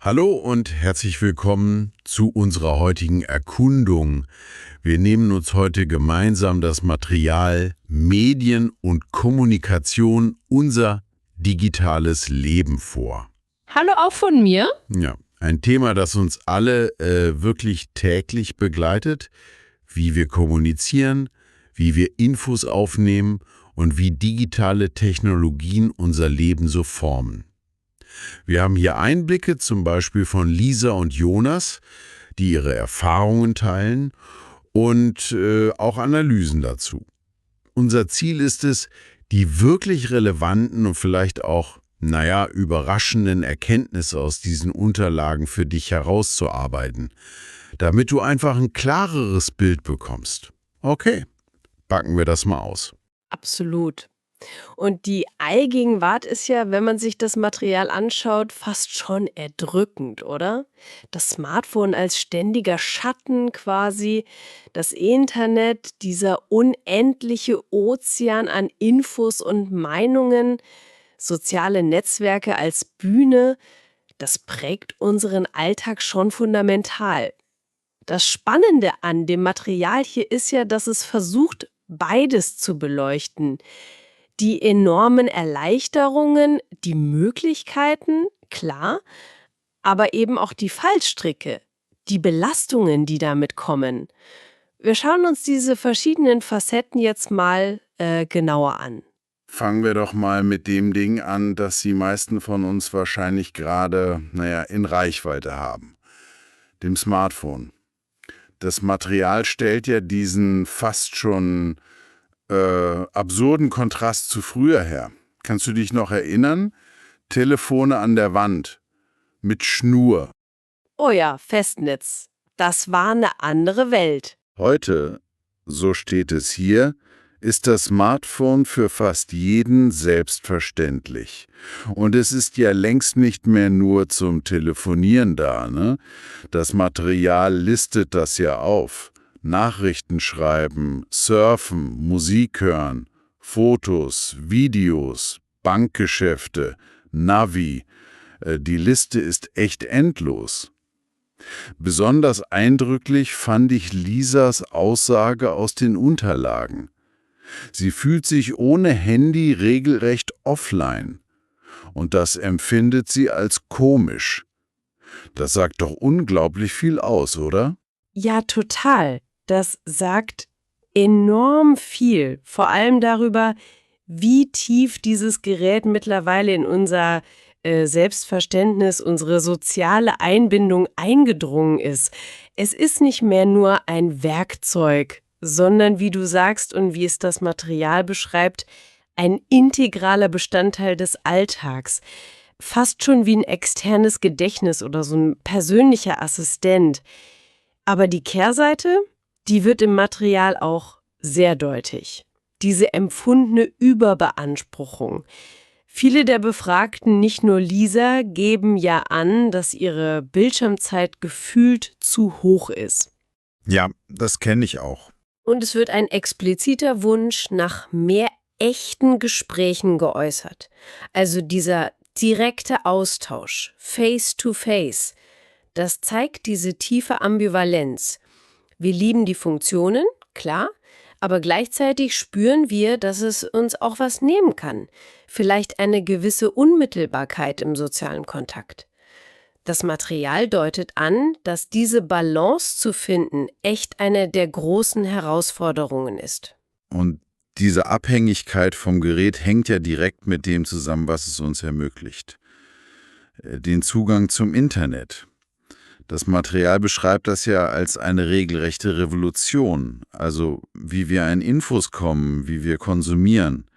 Hallo und herzlich willkommen zu unserer heutigen Erkundung. Wir nehmen uns heute gemeinsam das Material Medien und Kommunikation, unser digitales Leben vor. Hallo auch von mir. Ja, ein Thema, das uns alle wirklich täglich begleitet, wie wir kommunizieren, wie wir Infos aufnehmen und wie digitale Technologien unser Leben so formen. Wir haben hier Einblicke zum Beispiel von Lisa und Jonas, die ihre Erfahrungen teilen und auch Analysen dazu. Unser Ziel ist es, die wirklich relevanten und vielleicht auch, überraschenden Erkenntnisse aus diesen Unterlagen für dich herauszuarbeiten, damit du einfach ein klareres Bild bekommst. Okay, packen wir das mal aus. Absolut. Und die Allgegenwart ist ja, wenn man sich das Material anschaut, fast schon erdrückend, oder? Das Smartphone als ständiger Schatten quasi, das Internet, dieser unendliche Ozean an Infos und Meinungen, soziale Netzwerke als Bühne, das prägt unseren Alltag schon fundamental. Das Spannende an dem Material hier ist ja, dass es versucht, beides zu beleuchten. Die enormen Erleichterungen, die Möglichkeiten, klar, aber eben auch die Fallstricke, die Belastungen, die damit kommen. Wir schauen uns diese verschiedenen Facetten jetzt mal genauer an. Fangen wir doch mal mit dem Ding an, das die meisten von uns wahrscheinlich gerade, in Reichweite haben. Dem Smartphone. Das Material stellt ja diesen fast schon absurden Kontrast zu früher her. Kannst du dich noch erinnern? Telefone an der Wand. Mit Schnur. Oh ja, Festnetz. Das war eine andere Welt. Heute, so steht es hier, ist das Smartphone für fast jeden selbstverständlich. Und es ist ja längst nicht mehr nur zum Telefonieren da, ne? Das Material listet das ja auf. Nachrichten schreiben, surfen, Musik hören, Fotos, Videos, Bankgeschäfte, Navi. Die Liste ist echt endlos. Besonders eindrücklich fand ich Lisas Aussage aus den Unterlagen. Sie fühlt sich ohne Handy regelrecht offline. Und das empfindet sie als komisch. Das sagt doch unglaublich viel aus, oder? Ja, total. Das sagt enorm viel, vor allem darüber, wie tief dieses Gerät mittlerweile in unser Selbstverständnis, unsere soziale Einbindung eingedrungen ist. Es ist nicht mehr nur ein Werkzeug, sondern, wie du sagst und wie es das Material beschreibt, ein integraler Bestandteil des Alltags. Fast schon wie ein externes Gedächtnis oder so ein persönlicher Assistent. Aber die Kehrseite, die wird im Material auch sehr deutlich. Diese empfundene Überbeanspruchung. Viele der Befragten, nicht nur Lisa, geben ja an, dass ihre Bildschirmzeit gefühlt zu hoch ist. Ja, das kenne ich auch. Und es wird ein expliziter Wunsch nach mehr echten Gesprächen geäußert. Also dieser direkte Austausch, face to face, das zeigt diese tiefe Ambivalenz. Wir lieben die Funktionen, klar, aber gleichzeitig spüren wir, dass es uns auch was nehmen kann. Vielleicht eine gewisse Unmittelbarkeit im sozialen Kontakt. Das Material deutet an, dass diese Balance zu finden echt eine der großen Herausforderungen ist. Und diese Abhängigkeit vom Gerät hängt ja direkt mit dem zusammen, was es uns ermöglicht. Den Zugang zum Internet. Das Material beschreibt das ja als eine regelrechte Revolution, also wie wir an Infos kommen, wie wir konsumieren.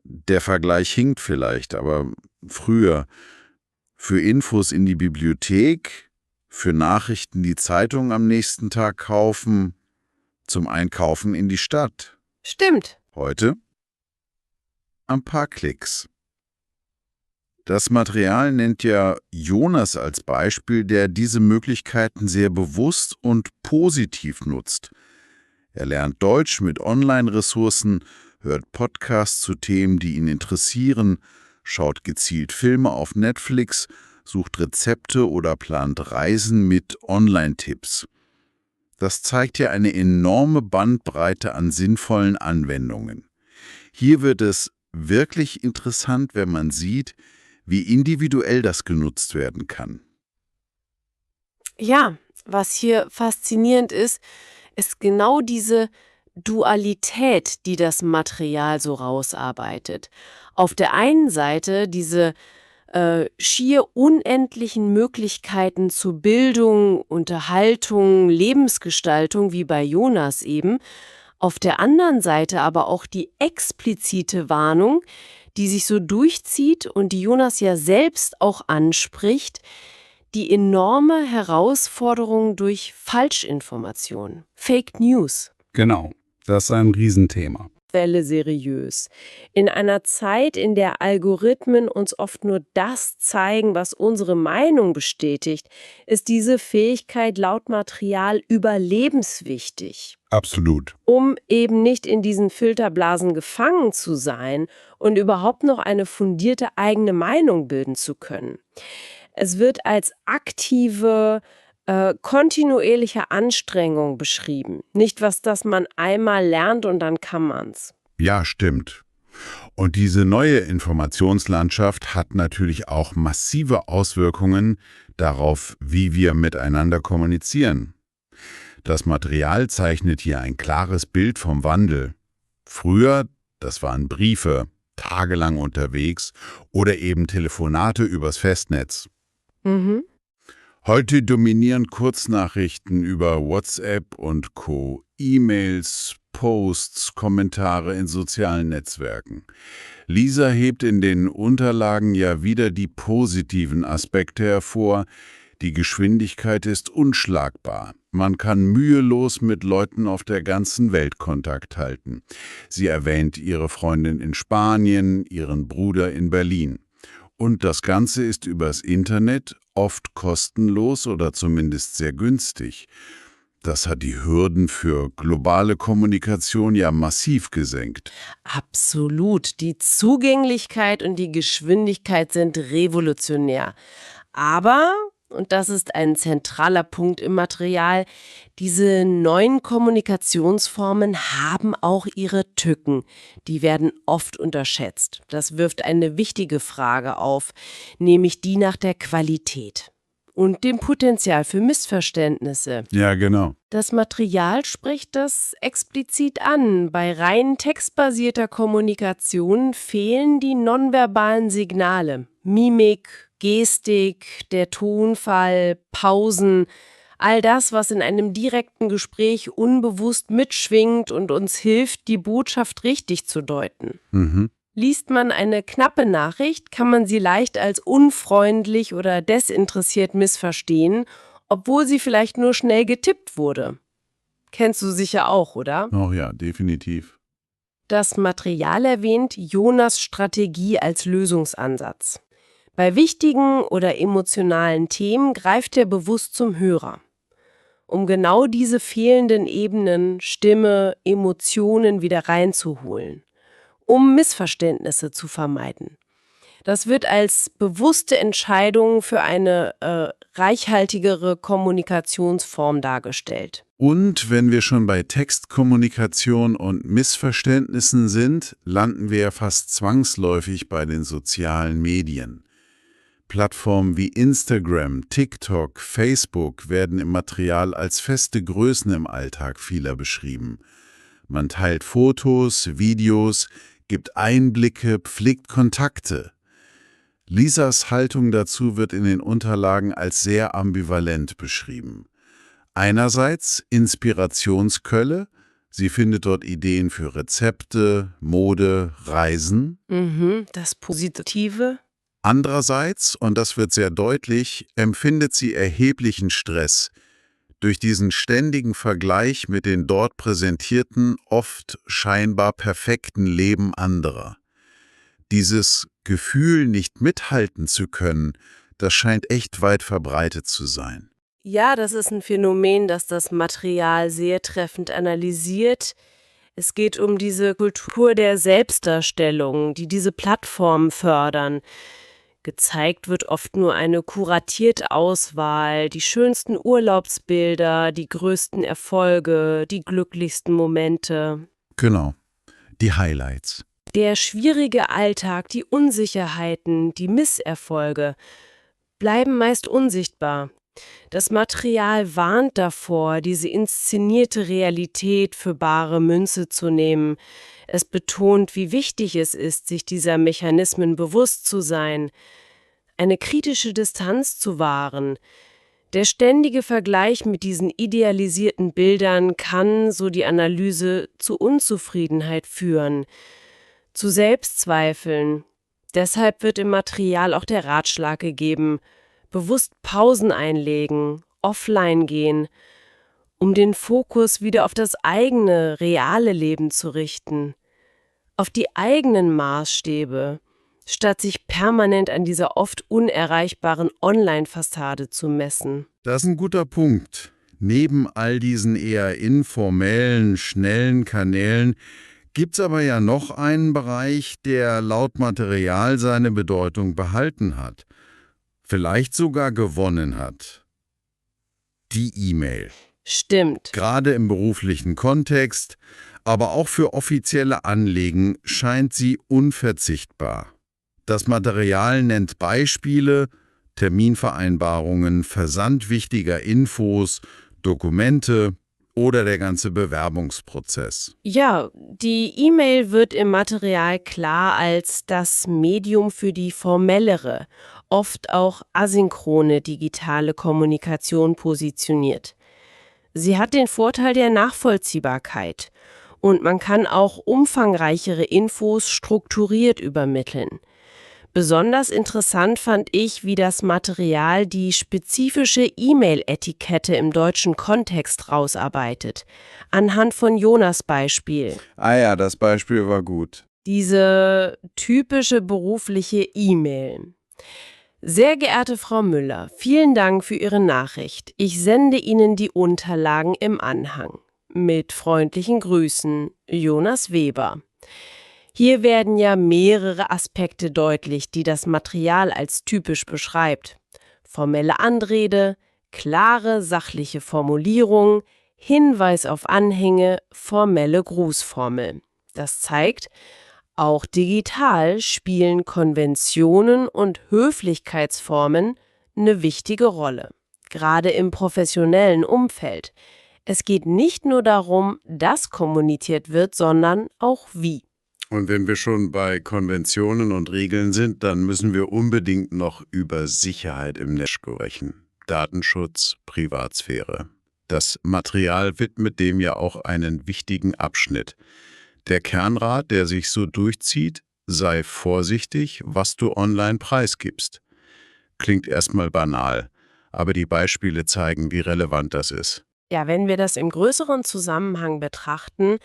Der Vergleich hinkt vielleicht, aber früher für Infos in die Bibliothek, für Nachrichten die Zeitung am nächsten Tag kaufen, zum Einkaufen in die Stadt. Stimmt. Heute ein paar Klicks. Das Material nennt ja Jonas als Beispiel, der diese Möglichkeiten sehr bewusst und positiv nutzt. Er lernt Deutsch mit Online-Ressourcen, hört Podcasts zu Themen, die ihn interessieren, schaut gezielt Filme auf Netflix, sucht Rezepte oder plant Reisen mit Online-Tipps. Das zeigt ja eine enorme Bandbreite an sinnvollen Anwendungen. Hier wird es wirklich interessant, wenn man sieht, wie individuell das genutzt werden kann. Ja, was hier faszinierend ist, ist genau diese Dualität, die das Material so rausarbeitet. Auf der einen Seite diese schier unendlichen Möglichkeiten zu Bildung, Unterhaltung, Lebensgestaltung, wie bei Jonas eben. Auf der anderen Seite aber auch die explizite Warnung, die sich so durchzieht und die Jonas ja selbst auch anspricht, die enorme Herausforderung durch Falschinformation, Fake News. Genau, das ist ein Riesenthema. Quelle seriös. In einer Zeit, in der Algorithmen uns oft nur das zeigen, was unsere Meinung bestätigt, ist diese Fähigkeit laut Material überlebenswichtig. Absolut. Um eben nicht in diesen Filterblasen gefangen zu sein und überhaupt noch eine fundierte eigene Meinung bilden zu können. Es wird als aktive, kontinuierliche Anstrengung beschrieben. Nicht was, das man einmal lernt und dann kann man's. Ja, stimmt. Und diese neue Informationslandschaft hat natürlich auch massive Auswirkungen darauf, wie wir miteinander kommunizieren. Das Material zeichnet hier ein klares Bild vom Wandel. Früher, das waren Briefe, tagelang unterwegs oder eben Telefonate übers Festnetz. Mhm. Heute dominieren Kurznachrichten über WhatsApp und Co., E-Mails, Posts, Kommentare in sozialen Netzwerken. Lisa hebt in den Unterlagen ja wieder die positiven Aspekte hervor. Die Geschwindigkeit ist unschlagbar. Man kann mühelos mit Leuten auf der ganzen Welt Kontakt halten. Sie erwähnt ihre Freundin in Spanien, ihren Bruder in Berlin. Und das Ganze ist übers Internet, oft kostenlos oder zumindest sehr günstig. Das hat die Hürden für globale Kommunikation ja massiv gesenkt. Absolut. Die Zugänglichkeit und die Geschwindigkeit sind revolutionär. Aber, und das ist ein zentraler Punkt im Material, diese neuen Kommunikationsformen haben auch ihre Tücken. Die werden oft unterschätzt. Das wirft eine wichtige Frage auf, nämlich die nach der Qualität und dem Potenzial für Missverständnisse. Ja, genau. Das Material spricht das explizit an. Bei rein textbasierter Kommunikation fehlen die nonverbalen Signale. Mimik, Gestik, der Tonfall, Pausen, all das, was in einem direkten Gespräch unbewusst mitschwingt und uns hilft, die Botschaft richtig zu deuten. Liest man eine knappe Nachricht, kann man sie leicht als unfreundlich oder desinteressiert missverstehen, obwohl sie vielleicht nur schnell getippt wurde. Kennst du sicher auch, oder? Oh ja, definitiv. Das Material erwähnt Jonas' Strategie als Lösungsansatz. Bei wichtigen oder emotionalen Themen greift er bewusst zum Hörer. Um genau diese fehlenden Ebenen, Stimme, Emotionen wieder reinzuholen. Um Missverständnisse zu vermeiden. Das wird als bewusste Entscheidung für eine reichhaltigere Kommunikationsform dargestellt. Und wenn wir schon bei Textkommunikation und Missverständnissen sind, landen wir ja fast zwangsläufig bei den sozialen Medien. Plattformen wie Instagram, TikTok, Facebook werden im Material als feste Größen im Alltag vieler beschrieben. Man teilt Fotos, Videos, gibt Einblicke, pflegt Kontakte. Lisas Haltung dazu wird in den Unterlagen als sehr ambivalent beschrieben. Einerseits Inspirationsquelle, sie findet dort Ideen für Rezepte, Mode, Reisen. Das Positive. Andererseits, und das wird sehr deutlich, empfindet sie erheblichen Stress durch diesen ständigen Vergleich mit den dort präsentierten, oft scheinbar perfekten Leben anderer. Dieses Gefühl, nicht mithalten zu können, das scheint echt weit verbreitet zu sein. Ja, das ist ein Phänomen, das das Material sehr treffend analysiert. Es geht um diese Kultur der Selbstdarstellung, die diese Plattformen fördern. Gezeigt wird oft nur eine kuratierte Auswahl, die schönsten Urlaubsbilder, die größten Erfolge, die glücklichsten Momente. Genau, die Highlights. Der schwierige Alltag, die Unsicherheiten, die Misserfolge bleiben meist unsichtbar. Das Material warnt davor, diese inszenierte Realität für bare Münze zu nehmen. Es betont, wie wichtig es ist, sich dieser Mechanismen bewusst zu sein, eine kritische Distanz zu wahren. Der ständige Vergleich mit diesen idealisierten Bildern kann, so die Analyse, zu Unzufriedenheit führen, zu Selbstzweifeln. Deshalb wird im Material auch der Ratschlag gegeben, bewusst Pausen einlegen, offline gehen, um den Fokus wieder auf das eigene, reale Leben zu richten, auf die eigenen Maßstäbe, statt sich permanent an dieser oft unerreichbaren Online-Fassade zu messen. Das ist ein guter Punkt. Neben all diesen eher informellen, schnellen Kanälen gibt's aber ja noch einen Bereich, der laut Material seine Bedeutung behalten hat. Vielleicht sogar gewonnen hat. Die E-Mail. Stimmt. Gerade im beruflichen Kontext, aber auch für offizielle Anliegen scheint sie unverzichtbar. Das Material nennt Beispiele, Terminvereinbarungen, Versand wichtiger Infos, Dokumente oder der ganze Bewerbungsprozess. Ja, die E-Mail wird im Material klar als das Medium für die formellere, oft auch asynchrone digitale Kommunikation positioniert. Sie hat den Vorteil der Nachvollziehbarkeit und man kann auch umfangreichere Infos strukturiert übermitteln. Besonders interessant fand ich, wie das Material die spezifische E-Mail-Etikette im deutschen Kontext rausarbeitet, anhand von Jonas' Beispiel. Ah ja, das Beispiel war gut. Diese typische berufliche E-Mail. Sehr geehrte Frau Müller, vielen Dank für Ihre Nachricht. Ich sende Ihnen die Unterlagen im Anhang. Mit freundlichen Grüßen, Jonas Weber. Hier werden ja mehrere Aspekte deutlich, die das Material als typisch beschreibt. Formelle Anrede, klare sachliche Formulierung, Hinweis auf Anhänge, formelle Grußformel. Das zeigt, auch digital spielen Konventionen und Höflichkeitsformen eine wichtige Rolle, gerade im professionellen Umfeld. Es geht nicht nur darum, dass kommuniziert wird, sondern auch wie. Und wenn wir schon bei Konventionen und Regeln sind, dann müssen wir unbedingt noch über Sicherheit im Netz sprechen. Datenschutz, Privatsphäre. Das Material widmet dem ja auch einen wichtigen Abschnitt. Der Kernrat, der sich so durchzieht, sei vorsichtig, was du online preisgibst. Klingt erstmal banal, aber die Beispiele zeigen, wie relevant das ist. Ja, wenn wir das im größeren Zusammenhang betrachten,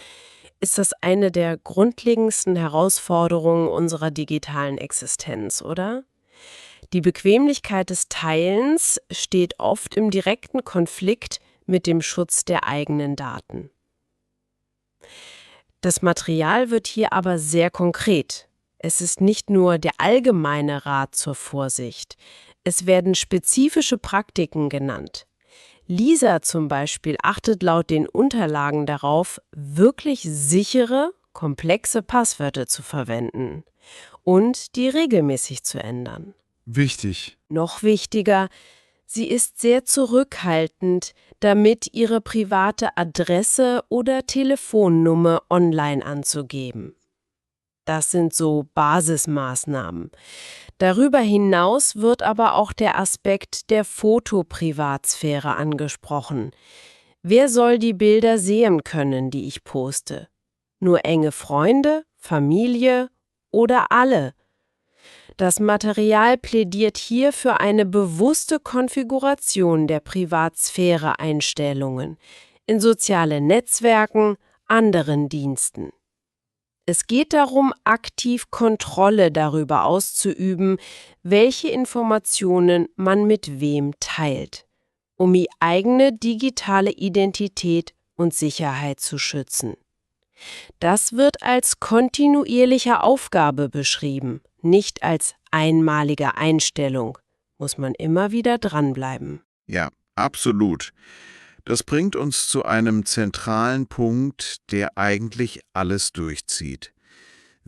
ist das eine der grundlegendsten Herausforderungen unserer digitalen Existenz, oder? Die Bequemlichkeit des Teilens steht oft im direkten Konflikt mit dem Schutz der eigenen Daten. Das Material wird hier aber sehr konkret. Es ist nicht nur der allgemeine Rat zur Vorsicht. Es werden spezifische Praktiken genannt. Lisa zum Beispiel achtet laut den Unterlagen darauf, wirklich sichere, komplexe Passwörter zu verwenden und die regelmäßig zu ändern. Wichtig. Noch wichtiger, sie ist sehr zurückhaltend, damit ihre private Adresse oder Telefonnummer online anzugeben. Das sind so Basismaßnahmen. Darüber hinaus wird aber auch der Aspekt der Fotoprivatsphäre angesprochen. Wer soll die Bilder sehen können, die ich poste? Nur enge Freunde, Familie oder alle? Das Material plädiert hier für eine bewusste Konfiguration der Privatsphäre-Einstellungen in sozialen Netzwerken, anderen Diensten. Es geht darum, aktiv Kontrolle darüber auszuüben, welche Informationen man mit wem teilt, um die eigene digitale Identität und Sicherheit zu schützen. Das wird als kontinuierliche Aufgabe beschrieben, nicht als einmalige Einstellung. Muss man immer wieder dranbleiben. Ja, absolut. Das bringt uns zu einem zentralen Punkt, der eigentlich alles durchzieht.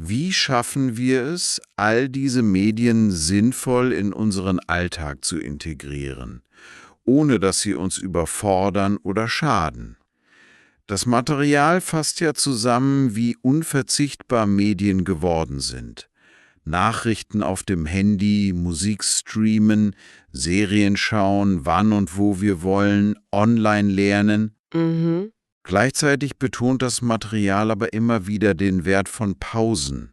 Wie schaffen wir es, all diese Medien sinnvoll in unseren Alltag zu integrieren, ohne dass sie uns überfordern oder schaden? Das Material fasst ja zusammen, wie unverzichtbar Medien geworden sind. Nachrichten auf dem Handy, Musik streamen, Serien schauen, wann und wo wir wollen, online lernen. Mhm. Gleichzeitig betont das Material aber immer wieder den Wert von Pausen,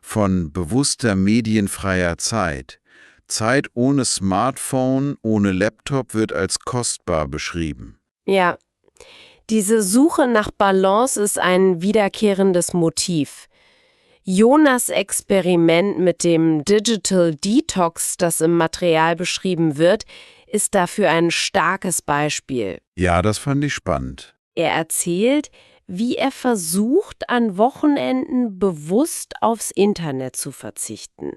von bewusster medienfreier Zeit. Zeit ohne Smartphone, ohne Laptop wird als kostbar beschrieben. Ja, diese Suche nach Balance ist ein wiederkehrendes Motiv. Jonas Experiment mit dem Digital Detox, das im Material beschrieben wird, ist dafür ein starkes Beispiel. Ja, das fand ich spannend. Er erzählt, wie er versucht, an Wochenenden bewusst aufs Internet zu verzichten.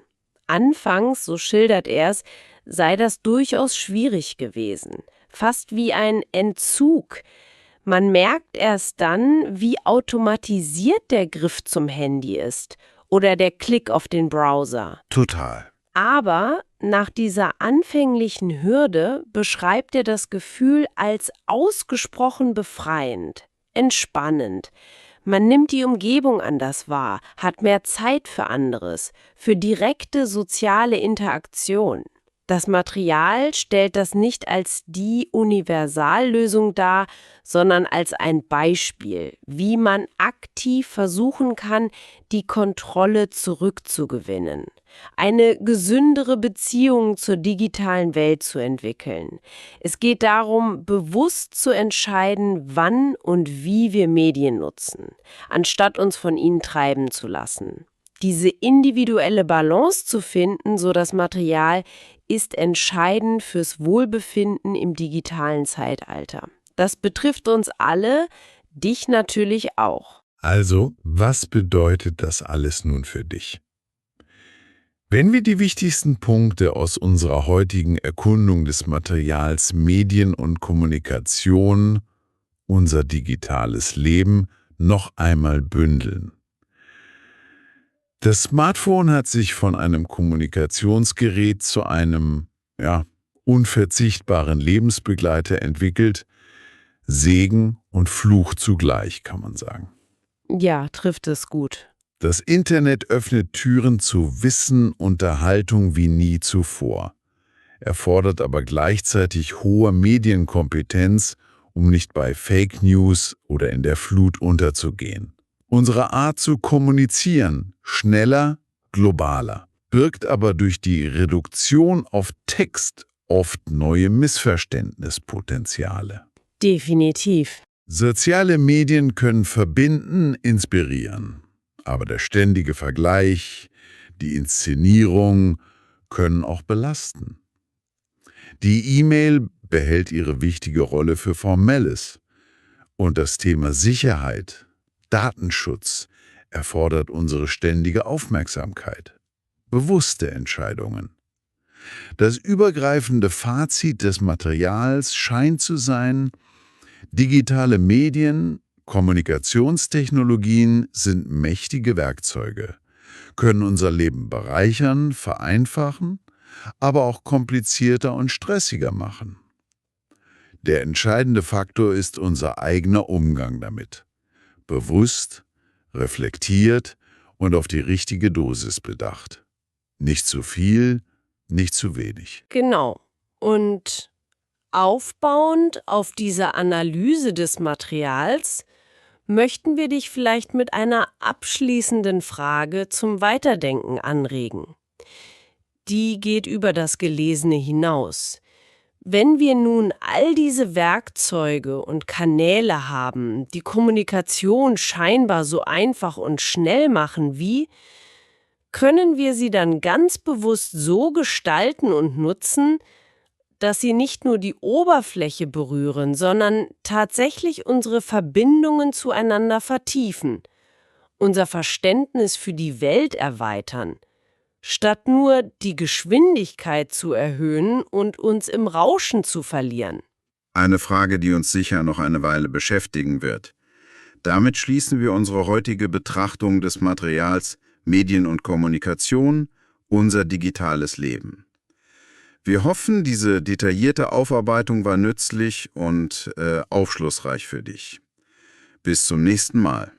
Anfangs, so schildert er es, sei das durchaus schwierig gewesen, fast wie ein Entzug. Man merkt erst dann, wie automatisiert der Griff zum Handy ist oder der Klick auf den Browser. Total. Aber nach dieser anfänglichen Hürde beschreibt er das Gefühl als ausgesprochen befreiend, entspannend. Man nimmt die Umgebung anders wahr, hat mehr Zeit für anderes, für direkte soziale Interaktion. Das Material stellt das nicht als die Universallösung dar, sondern als ein Beispiel, wie man aktiv versuchen kann, die Kontrolle zurückzugewinnen, eine gesündere Beziehung zur digitalen Welt zu entwickeln. Es geht darum, bewusst zu entscheiden, wann und wie wir Medien nutzen, anstatt uns von ihnen treiben zu lassen. Diese individuelle Balance zu finden, so das Material, ist entscheidend fürs Wohlbefinden im digitalen Zeitalter. Das betrifft uns alle, dich natürlich auch. Also, was bedeutet das alles nun für dich? Wenn wir die wichtigsten Punkte aus unserer heutigen Erkundung des Materials Medien und Kommunikation, unser digitales Leben, noch einmal bündeln. Das Smartphone hat sich von einem Kommunikationsgerät zu einem, unverzichtbaren Lebensbegleiter entwickelt. Segen und Fluch zugleich, kann man sagen. Ja, trifft es gut. Das Internet öffnet Türen zu Wissen, Unterhaltung wie nie zuvor, erfordert aber gleichzeitig hohe Medienkompetenz, um nicht bei Fake News oder in der Flut unterzugehen. Unsere Art zu kommunizieren, schneller, globaler, birgt aber durch die Reduktion auf Text oft neue Missverständnispotenziale. Definitiv. Soziale Medien können verbinden, inspirieren, aber der ständige Vergleich, die Inszenierung können auch belasten. Die E-Mail behält ihre wichtige Rolle für Formelles und das Thema Sicherheit, Datenschutz erfordert unsere ständige Aufmerksamkeit, bewusste Entscheidungen. Das übergreifende Fazit des Materials scheint zu sein, digitale Medien, Kommunikationstechnologien sind mächtige Werkzeuge, können unser Leben bereichern, vereinfachen, aber auch komplizierter und stressiger machen. Der entscheidende Faktor ist unser eigener Umgang damit. Bewusst, reflektiert und auf die richtige Dosis bedacht. Nicht zu viel, nicht zu wenig. Genau. Und aufbauend auf dieser Analyse des Materials möchten wir dich vielleicht mit einer abschließenden Frage zum Weiterdenken anregen. Die geht über das Gelesene hinaus. Wenn wir nun all diese Werkzeuge und Kanäle haben, die Kommunikation scheinbar so einfach und schnell machen, können wir sie dann ganz bewusst so gestalten und nutzen, dass sie nicht nur die Oberfläche berühren, sondern tatsächlich unsere Verbindungen zueinander vertiefen, unser Verständnis für die Welt erweitern, statt nur die Geschwindigkeit zu erhöhen und uns im Rauschen zu verlieren? Eine Frage, die uns sicher noch eine Weile beschäftigen wird. Damit schließen wir unsere heutige Betrachtung des Materials Medien und Kommunikation, unser digitales Leben. Wir hoffen, diese detaillierte Aufarbeitung war nützlich und aufschlussreich für dich. Bis zum nächsten Mal.